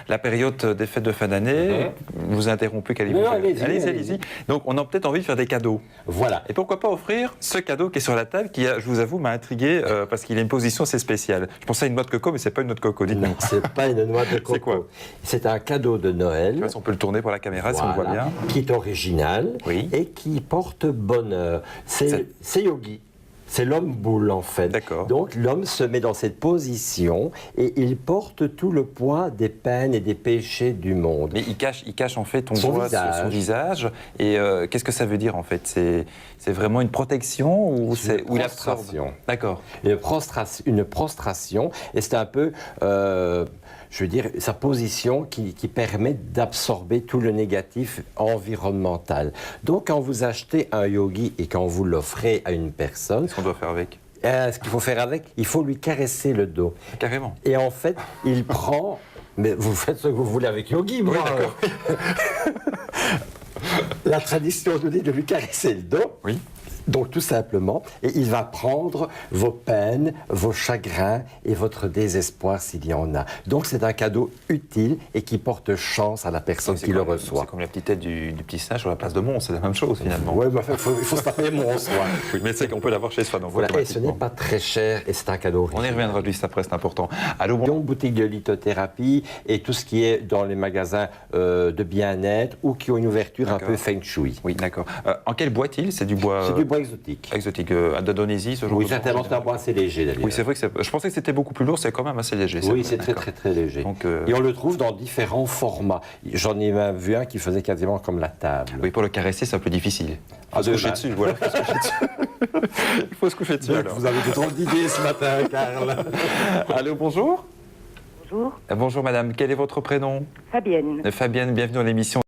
La période des fêtes de fin d'année, vous interrompez, allez-y. Donc on a peut-être envie de faire des cadeaux. Voilà. Et pourquoi pas offrir ce cadeau qui est sur la table, qui, je vous avoue, m'a intrigué parce qu'il a une position assez spéciale. Je pensais à une noix de coco, mais c'est pas une noix de coco. Non, c'est pas une noix de coco. C'est quoi? C'est un cadeau de Noël. On peut le tourner pour la caméra si on le voit bien. Qui est original et qui porte bonheur. C'est Yogi. C'est l'homme boule en fait. Donc l'homme se met dans cette position et il porte tout le poids des peines et des péchés du monde. Mais il cache en fait, on voit son visage. Et qu'est-ce que ça veut dire en fait? C'est vraiment une protection ou c'est une prostration? D'accord. Une prostration. Et c'est un peu, je veux dire, sa position qui permet d'absorber tout le négatif environnemental. Donc quand vous achetez un yogi et quand vous l'offrez à une personne, qu'est-ce qu'on doit faire avec? Ce qu'il faut faire avec, il faut lui caresser le dos. Carrément. Et en fait, il prend... Mais vous faites ce que vous voulez avec Yogi, moi. Oui, d'accord. La tradition nous dit de lui caresser le dos. Oui. Donc tout simplement, et il va prendre vos peines, vos chagrins et votre désespoir s'il y en a. Donc c'est un cadeau utile et qui porte chance à la personne qui le reçoit. C'est comme la petite tête du petit singe sur la place de Mons, c'est la même chose finalement. Oui, mais enfin, il faut se taper Mons. Oui, mais c'est qu'on peut l'avoir chez soi. Donc voilà, et ce n'est pas très cher et c'est un cadeau original. On y reviendra juste après, c'est important. Allô, Donc boutique de lithothérapie et tout ce qui est dans les magasins de bien-être ou qui ont une ouverture un peu feng shui. Oui, d'accord. En quel bois est-il? C'est du bois... C'est du bois exotique. Exotique, d'Indonésie, ce genre de... Oui, certainement, c'est un bois assez léger d'ailleurs. Oui, c'est vrai que je pensais que c'était beaucoup plus lourd, c'est quand même assez léger. Oui, c'est très léger. Donc, et on le trouve dans différents formats. J'en ai même vu un qui faisait quasiment comme la table. Oui, pour le caresser, c'est un peu difficile. Il faut se coucher dessus, voilà. Il faut se coucher dessus, alors. Vous avez trop d'idées ce matin, Karl. Allô, bonjour. Bonjour. Bonjour, madame. Quel est votre prénom? Fabienne. Fabienne, bienvenue dans l'émission.